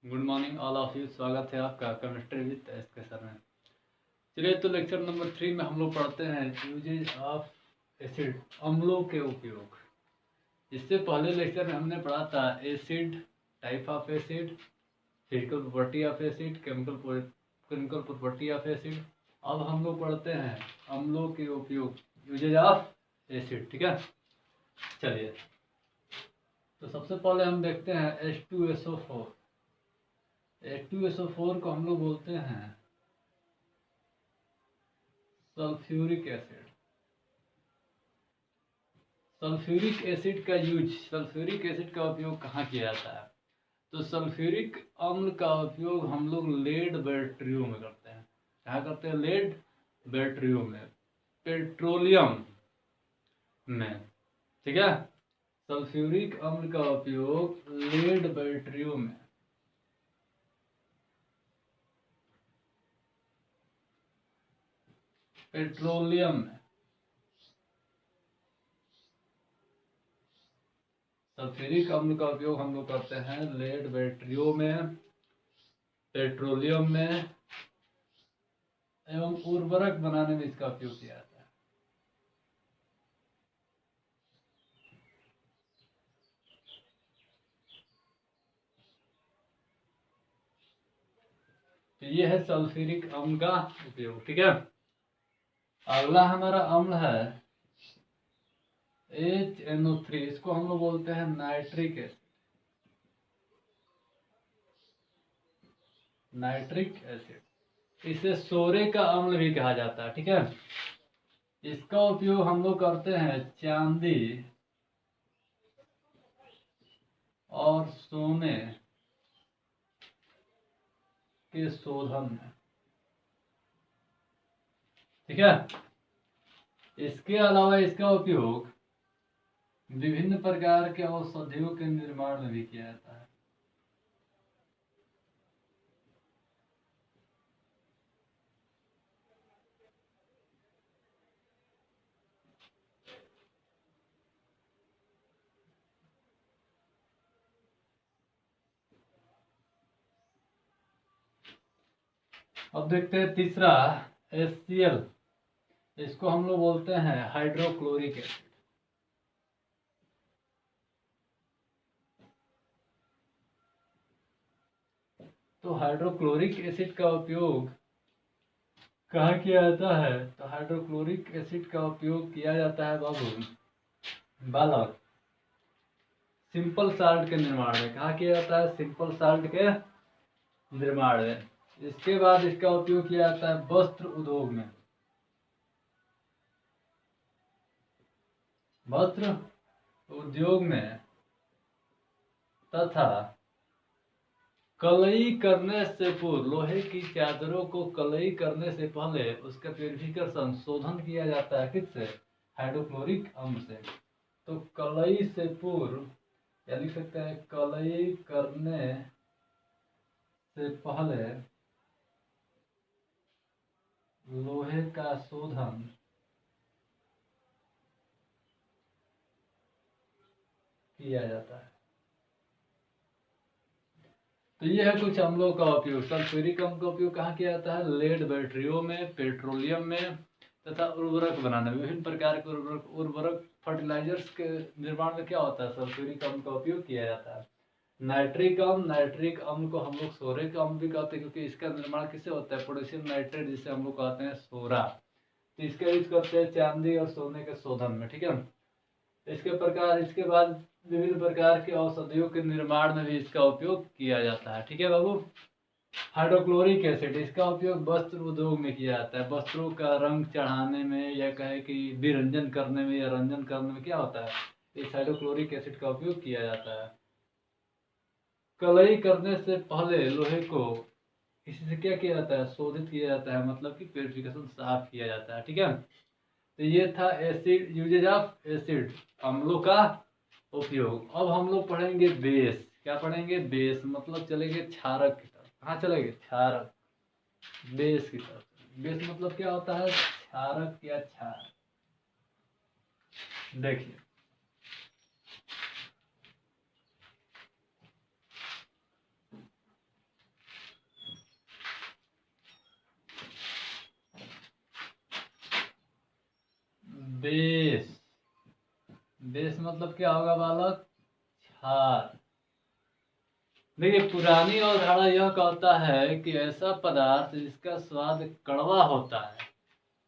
Good morning all of you. स्वागत है आपका केमिस्ट्री विद एस के सर में। चलिए, तो लेक्चर नंबर 3 में हम लोग पढ़ते हैं यूजेज ऑफ एसिड, अम्लों के उपयोग। इससे पहले लेक्चर में हमने पढ़ा था acid, type of acid, physical property of acid, chemical property of acid. अब हम लोग पढ़ते हैं अम्लों के उपयोग, यूजेज ऑफ एसिड। ठीक है, चलिए, तो सबसे पहले हम देखते हैं H2SO4। H2SO4 को हम लोग बोलते हैं सल्फ्यूरिक एसिड। सल्फ्यूरिक एसिड का यूज, सल्फ्यूरिक एसिड का उपयोग कहाँ किया जाता है? तो सल्फ्यूरिक अम्ल का उपयोग हम लोग लेड बैटरियों में करते हैं। कहाँ करते हैं? लेड बैटरियों में, पेट्रोलियम में। ठीक है, सल्फ्यूरिक अम्ल का उपयोग लेड बैटरियों में, पेट्रोलियम में। सल्फ्यूरिक अम्ल का उपयोग हम लोग करते हैं लेड बैटरियों में, पेट्रोलियम में एवं उर्वरक बनाने में इसका उपयोग किया जाता है। तो ये है सल्फ्यूरिक अम्ल का उपयोग। ठीक है, अगला हमारा अम्ल है HNO3। इसको हम लोग बोलते हैं नाइट्रिक एसिड। नाइट्रिक एसिड, इसे सोरे का अम्ल भी कहा जाता है। ठीक है, इसका उपयोग हम लोग करते हैं चांदी और सोने के शोधन में। ठीक है, इसके अलावा इसका उपयोग विभिन्न प्रकार के औषधियों के निर्माण में भी किया जाता है। अब देखते हैं तीसरा HCl। इसको हम लोग बोलते हैं हाइड्रोक्लोरिक एसिड। तो हाइड्रोक्लोरिक एसिड का उपयोग कहाँ किया जाता है? तो हाइड्रोक्लोरिक एसिड का उपयोग किया जाता है बाबू बालक, सिंपल साल्ट के निर्माण में। कहाँ किया जाता है? सिंपल साल्ट के निर्माण में। इसके बाद इसका उपयोग किया जाता है वस्त्र उद्योग में, वस्त्र उद्योग में, तथा कलई करने से पूर्व, लोहे की चादरों को कलई करने से पहले उसका प्यूरिफिकेशन, शोधन किया जाता है। किससे? हाइड्रोक्लोरिक अम्ल से। तो कलई से पूर्व, या लिख सकते हैं कलई करने से पहले लोहे का शोधन किया जाता है। तो ये है कुछ अम्लों का उपयोग। सल्फ्यूरिक अम्ल का उपयोग कहाँ किया जाता है? लेड बैटरियों में, पेट्रोलियम में, तथा उर्वरक बनाने में। विभिन्न प्रकार के उर्वरक फर्टिलाइजर्स के निर्माण में क्या होता है? सल्फ्यूरिक अम्ल का उपयोग किया जाता है। नाइट्रिक अम्ल, नाइट्रिक अम्ल को हम लोग सोरे का अम्ल भी कहते हैं, क्योंकि इसका निर्माण किससे होता है? पोटेशियम नाइट्रेट, जिसे हम लोग कहते हैं सोरा। तो इसका यूज करते हैं चांदी और सोने के शोधन में। ठीक है, इसके बाद विभिन्न प्रकार के औषधियों के निर्माण में भी इसका उपयोग किया जाता है। ठीक है बाबू। हाइड्रोक्लोरिक एसिड, इसका उपयोग वस्त्र उद्योग में किया जाता है। वस्त्रों का रंग चढ़ाने में, या कहे कि विरंजन करने में या रंजन करने में क्या होता है? इस हाइड्रोक्लोरिक एसिड का उपयोग किया जाता है। कलई करने से पहले लोहे को इसी से क्या किया जाता है? शोधित किया जाता है, मतलब कि प्यूरिफिकेशन, साफ किया जाता है। ठीक है, तो ये था एसिड, यूजेज ऑफ एसिड, अम्लों का उपयोग। अब हम लोग पढ़ेंगे बेस। क्या पढ़ेंगे? बेस, मतलब चलेंगे क्षारक की तरफ। कहाँ चलेंगे? क्षारक, बेस की तरफ। बेस मतलब क्या होता है? क्षारक या क्षार। देखिए, बेस मतलब क्या होगा बालक? क्षार। देखिए पुरानी अवधारणा यह कहता है कि ऐसा पदार्थ जिसका स्वाद कड़वा होता है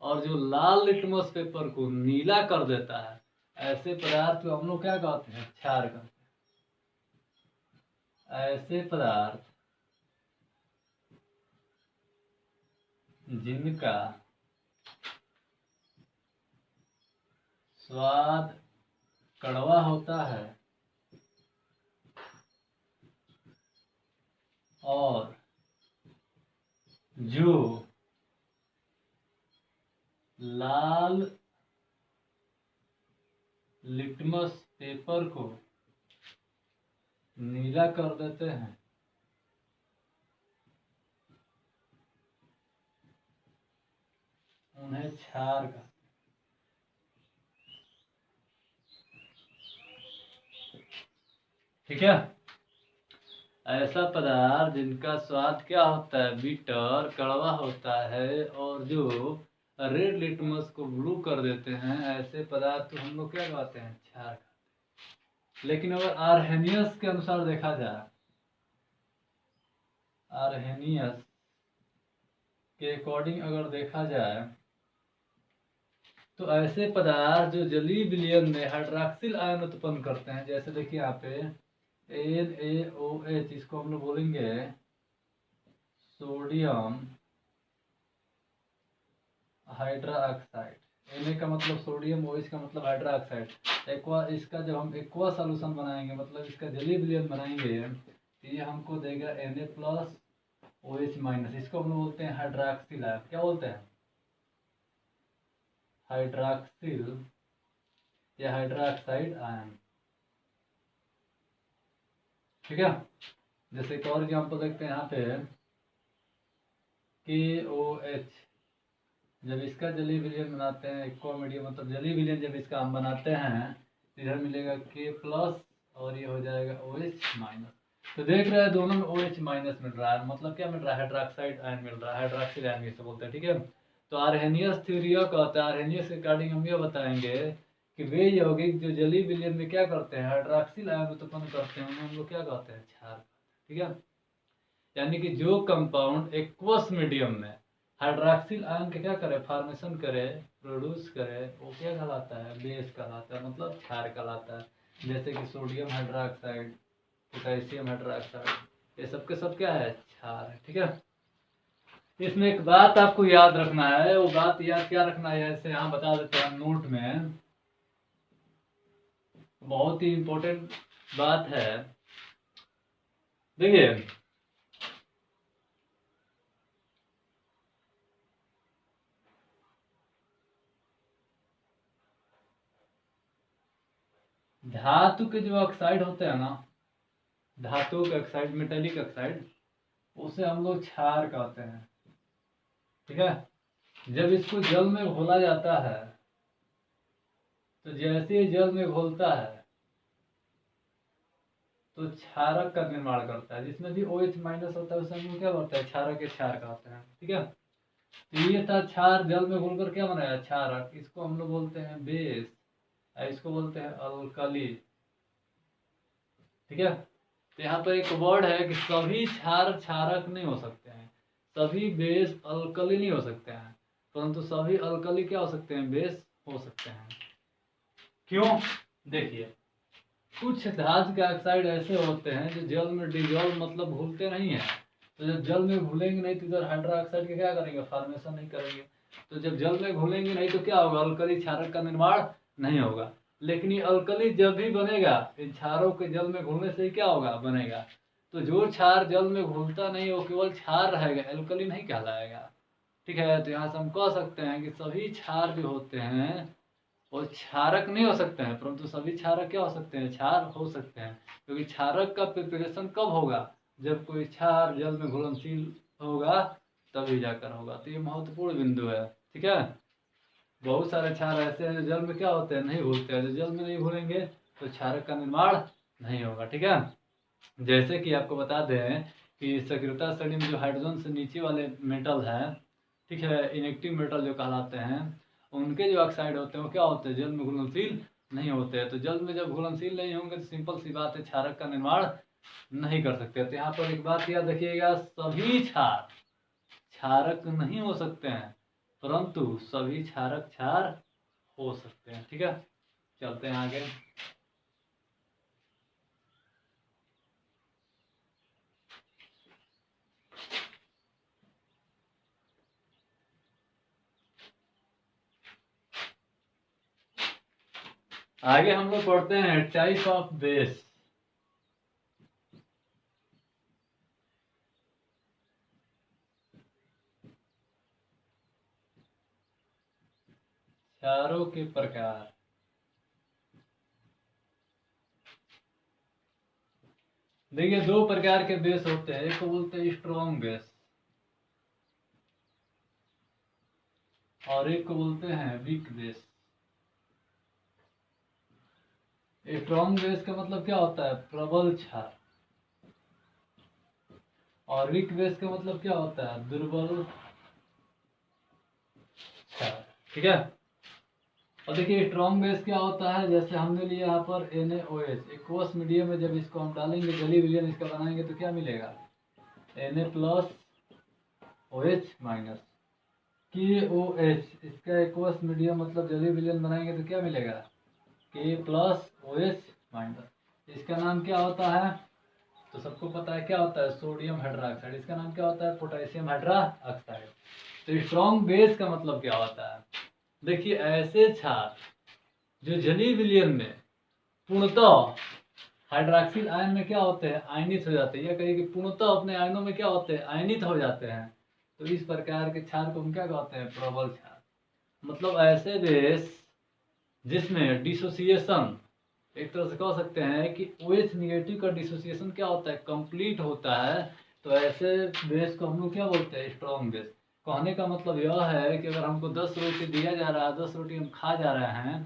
और जो लाल लिटमस पेपर को नीला कर देता है, ऐसे पदार्थ को हम लोग क्या कहते हैं? क्षार कहते हैं। ऐसे पदार्थ जिनका स्वाद कड़वा होता है और जो लाल लिटमस पेपर को नीला कर देते हैं, उन्हें क्षार कहते हैं। ठीक है। ऐसा पदार्थ जिनका स्वाद क्या होता है? बिटर, कड़वा होता है और जो रेड लिटमस को ब्लू कर देते हैं, ऐसे पदार्थ को हम लोग क्या कहते हैं? क्षार कहते हैं। लेकिन अगर आर्हेनियस के अनुसार देखा जाए, आर्हेनियस के अकॉर्डिंग अगर देखा जाए, तो ऐसे पदार्थ जो जलीय विलयन में हाइड्रॉक्सिल आयन उत्पन्न करते हैं, जैसे देखिए यहाँ पे NaOH, इसको हम लोग बोलेंगे सोडियम हाइड्रोक्साइड। Na का मतलब सोडियम, OH का मतलब हाइड्रोक्साइड। एक्वा, इसका जब हम एक्वा सॉल्यूशन बनाएंगे, मतलब इसका जलीय विलयन बनाएंगे, तो ये हमको देगा Na+OH-। इसको हम लोग बोलते हैं हाइड्रॉक्सिल आयन। क्या बोलते हैं? हाइड्रॉक्सिल या हाइड्रोक्साइड आयन। ठीक है। जैसे एक और एग्जाम्पल देखते हैं यहाँ पे KOH, जब इसका जलीय विलयन बनाते हैं, एक्वा मीडियम मतलब जलीय विलयन जब इसका हम बनाते हैं, इधर मिलेगा K+ और ये हो जाएगा OH-। तो देख रहे हैं दोनों में OH- मिल रहा है, मतलब क्या मिल रहा है? हाइड्रॉक्साइड आयन मिल रहा है, हाइड्रॉक्सिल आयन जिसे बोलते हैं। ठीक है। तो आर्हेनियस थ्योरी यह कहता है, आर्हेनियस के अकॉर्डिंग हम यह बताएंगे कि वे यौगिक जो जलीय विलयन में क्या करते हैं? हाइड्रॉक्सिल आयन उत्पन्न करते हैं, उन्हें हम लोग क्या कहते हैं? क्षार। ठीक है। यानी कि जो कंपाउंड एक्वस मीडियम में हाइड्रॉक्सिल आयन के क्या करे? फॉर्मेशन करे, प्रोड्यूस करे, वो क्या कहलाता है? बेस कहलाता है, मतलब क्षार कहलाता है। जैसे कि सोडियम हाइड्रॉक्साइड, पोटेशियम हाइड्रॉक्साइड, ये सब के सब क्या है? क्षार है। ठीक है। इसमें एक बात आपको याद रखना है, वो बात याद क्या रखना है, जैसे यहाँ बता देते हैं नोट में, बहुत ही इंपॉर्टेंट बात है। देखिए धातु के जो ऑक्साइड होते हैं ना, धातु के ऑक्साइड, मेटेलिक ऑक्साइड, उसे हम लोग क्षार कहते हैं। ठीक है। जब इसको जल में घोला जाता है, तो जैसे ही जल में घोलता है तो क्षारक का निर्माण करता है, जिसमें भी OH- होता है, उसे हम लोग क्या बोलते हैं? क्षारक के क्षार कहते हैं। ठीक है। तो ये था क्षार, जल में घोलकर क्या बनाया? क्षारक। इसको हम लोग बोलते हैं बेस, इसको बोलते हैं अल्कली। ठीक है। तो यहाँ पर एक वर्ड है कि सभी क्षार क्षारक नहीं हो सकते हैं, सभी बेस अल्कली नहीं हो सकते हैं, परंतु सभी अल्कली क्या हो सकते हैं? बेस हो सकते हैं। क्यों? देखिए कुछ धातु के ऑक्साइड ऐसे होते हैं जो जल में डिजोल्व मतलब घुलते नहीं है, तो जब जल में घुलेंगे नहीं तो इधर हाइड्रोक्साइड के क्या करेंगे? फॉर्मेशन नहीं करेंगे। तो जब जल में घुलेंगे नहीं तो क्या होगा? अल्कली क्षारक का निर्माण नहीं होगा। लेकिन ये अल्कली जब भी बनेगा, इन क्षारों के जल में घुलने से ही क्या होगा? बनेगा। तो जो क्षार जल में घुलता नहीं, वो केवल क्षार रहेगा, अल्कली नहीं कहलाएगा। ठीक है। तो यहाँ से हम कह सकते हैं कि सभी क्षार जो होते हैं वो क्षारक नहीं हो सकते हैं, परंतु सभी क्षारक क्या हो सकते हैं? क्षार हो सकते हैं। क्योंकि क्षारक का प्रिपरेशन कब होगा? जब कोई क्षार जल में घुलनशील होगा, तभी जाकर होगा। तो ये महत्वपूर्ण बिंदु है। ठीक है। बहुत सारे क्षार ऐसे हैं जो जल में क्या होते हैं? नहीं घुलते हैं। जो जल में नहीं घुलेंगे तो क्षारक का निर्माण नहीं होगा। ठीक है। जैसे कि आपको बता दें कि सक्रियता श्रेणी में जो हाइड्रोजन से नीचे वाले मेटल हैं, ठीक है, इनेक्टिव मेटल जो कहलाते हैं, उनके जो ऑक्साइड होते हैं वो क्या होते हैं? जल में घुलनशील नहीं होते हैं। तो जल में जब घुलनशील नहीं होंगे तो सिंपल सी बात है, क्षारक का निर्माण नहीं कर सकते। तो यहाँ पर एक बात याद रखिएगा, सभी क्षार क्षारक नहीं हो सकते हैं, परंतु सभी क्षारक क्षार हो सकते हैं। ठीक है, चलते हैं आगे। आगे हम लोग पढ़ते हैं टाइप ऑफ बेस। क्षारों के प्रकार। देखिए, दो प्रकार के बेस होते हैं, एक को बोलते हैं स्ट्रॉन्ग बेस और एक को बोलते हैं वीक बेस। स्ट्रॉन्ग बेस का मतलब क्या होता है, प्रबल क्षार, और वीक बेस का मतलब क्या होता है, दुर्बल क्षार। ठीक है, और देखिए स्ट्रॉन्ग बेस क्या होता है, जैसे हमने लिया यहाँ पर NaOH एक्वस मीडियम में, जब इसको हम डालेंगे जली विलयन इसका बनाएंगे तो क्या मिलेगा, Na plus OH minus KOH, इसका एक्वस मीडियम मतलब जली विलयन बनाएंगे तो क्या मिलेगा, K प्लस OH माइनस। इसका नाम क्या होता है, तो सबको पता है क्या होता है, सोडियम हाइड्रोक्साइड। इसका नाम क्या होता है, पोटेशियम हाइड्रोक्साइड। तो स्ट्रॉन्ग बेस का मतलब क्या होता है, देखिए ऐसे क्षार जो जलीय विलयन में पूर्णतः हाइड्रोक्सिल आयन में क्या होते हैं, आयनित हो जाते हैं, या कहिए कि पूर्णतः अपने आयनों में क्या होते हैं, आयनित हो जाते हैं। तो इस प्रकार के क्षार को हम क्या कहते हैं, प्रबल क्षार। मतलब ऐसे बेस जिसमें डिसोसिएशन, एक तरह से कह सकते हैं कि OH निगेटिव का डिसोसिएशन क्या होता है, कंप्लीट होता है। तो ऐसे बेस को हम लोग क्या बोलते हैं, स्ट्रॉन्ग बेस। कहने का मतलब यह है कि अगर हमको 10 रोटी दिया जा रहा है, 10 रोटी हम खा जा रहे हैं,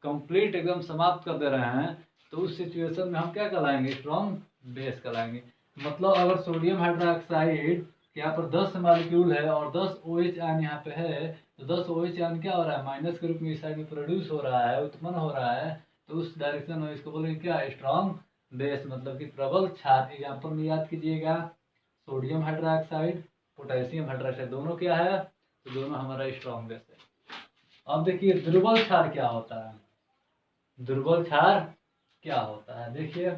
कंप्लीट एकदम समाप्त कर दे रहे हैं, तो उस सिचुएशन में हम क्या कहलाएंगे, स्ट्रॉन्ग बेस कहलाएंगे। मतलब अगर सोडियम हाइड्रोक्साइड यहाँ पर 10 मॉलिक्यूल है और 10 OH आयन यहाँ पे है, तो 10 OH आयन क्या हो रहा है, माइनस के रूप में इस साइड में प्रोड्यूस हो रहा है, उत्पन्न हो रहा है। तो उस डायरेक्शन में इसको बोलेंगे क्या, स्ट्रॉन्ग बेस, मतलब कि प्रबल क्षार। एग्जाम्पल में याद कीजिएगा, सोडियम हाइड्रोक्साइड, पोटेशियम हाइड्रोक्साइड, दोनों क्या है, तो दोनों हमारा स्ट्रॉन्ग बेस है। अब देखिए दुर्बल क्षार क्या होता है, दुर्बल क्षार क्या होता है, देखिए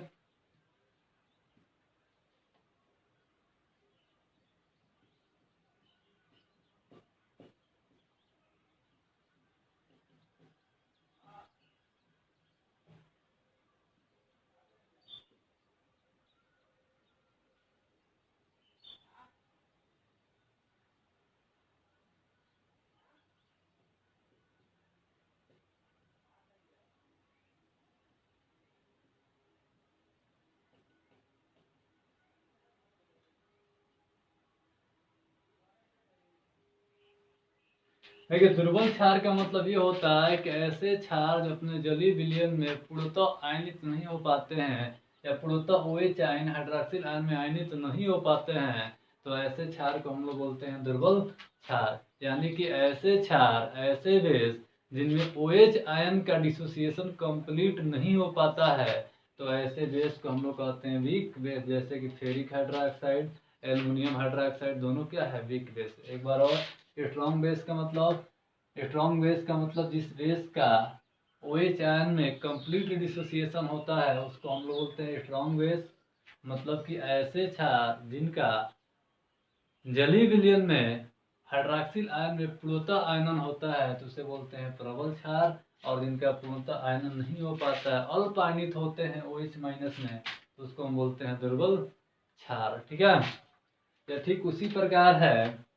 देखिए दुर्बल क्षार का मतलब ये होता है कि ऐसे क्षार जो अपने जलीय विलयन में पूर्णतः आयनित नहीं हो पाते हैं, या पूर्णतः OH आयन हाइड्रोक्सिल आयन में आयनित नहीं हो पाते हैं, तो ऐसे क्षार को हम लोग बोलते हैं दुर्बल क्षार। यानी कि ऐसे क्षार, ऐसे बेस जिनमें OH आयन का डिसोसिएशन कंप्लीट नहीं हो पाता है, तो ऐसे बेस को हम लोग कहते हैं वीक बेस। जैसे कि फेरिक हाइड्रोक्साइड, एल्युमिनियम हाइड्रोक्साइड, दोनों क्या है, वीक बेस। एक बार और, स्ट्रॉन्ग बेस का मतलब, स्ट्रॉन्ग बेस का मतलब जिस बेस का OH आयन में कंप्लीट डिसोसिएशन होता है उसको हम लोग बोलते हैं स्ट्रॉन्ग बेस। मतलब कि ऐसे क्षार जिनका जलीय विलयन में हाइड्रोक्सिल आयन में पूर्णतः आयनन होता है तो उसे बोलते हैं प्रबल क्षार, और जिनका पूर्णतः आयनन नहीं हो पाता है, अल्प आयनित होते हैं OH माइनस में, तो उसको हम बोलते हैं दुर्बल क्षार। ठीक है, यह ठीक उसी प्रकार है,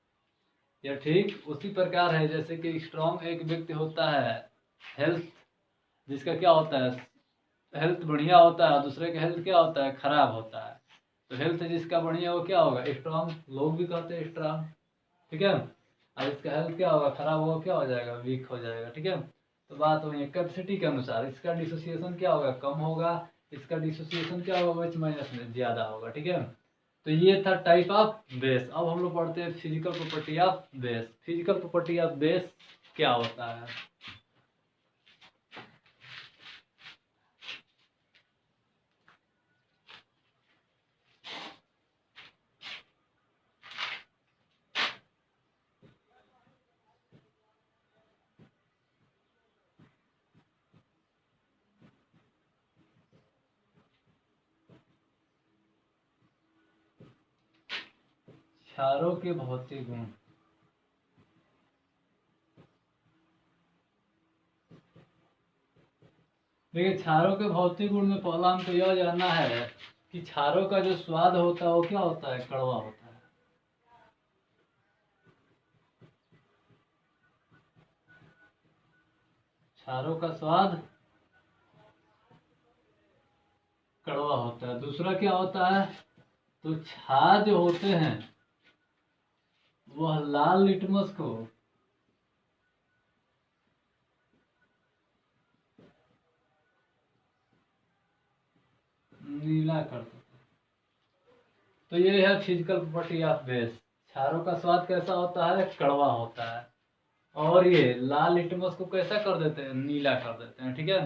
यह ठीक उसी प्रकार है जैसे कि स्ट्रॉन्ग एक व्यक्ति होता है, हेल्थ जिसका क्या होता है, हेल्थ बढ़िया होता है, दूसरे का हेल्थ क्या होता है, खराब होता है। तो हेल्थ जिसका बढ़िया वो क्या होगा, स्ट्रॉन्ग, लोग भी कहते हैं स्ट्रॉन्ग। ठीक है, और इसका हेल्थ क्या होगा, खराब होगा, क्या हो जाएगा, वीक हो जाएगा। ठीक है, तो बात वही है, कैपेसिटी के अनुसार इसका डिसोसिएशन क्या होगा, कम होगा, इसका डिसोसिएशन क्या होगा, OH माइनस में ज़्यादा होगा। ठीक है, तो ये था टाइप ऑफ बेस। अब हम लोग पढ़ते हैं physical property of base. Physical property of base क्या होता है, क्षारों के भौतिक गुण। देखिए, क्षारों के भौतिक गुण में पहला हमको यह जानना है कि क्षारों का जो स्वाद होता है वो क्या होता है, कड़वा होता है। क्षारों का स्वाद कड़वा होता है। दूसरा क्या होता है, तो क्षार जो होते हैं वह लाल लिटमस को नीला कर देते हैं। तो ये है फिजिकल प्रॉपर्टी ऑफ बेस। क्षारों का स्वाद कैसा होता है, कड़वा होता है। और ये लाल लिटमस को कैसा कर देते हैं, नीला कर देते हैं। ठीक है,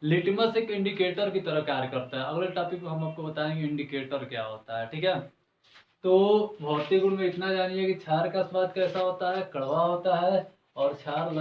लिटमस एक इंडिकेटर की तरह कार्य करता है। अगले टॉपिक में हम आपको बताएंगे इंडिकेटर क्या होता है। ठीक है, तो भौतिक गुण में इतना जानिए कि क्षार का स्वाद कैसा होता है, कड़वा होता है, और क्षार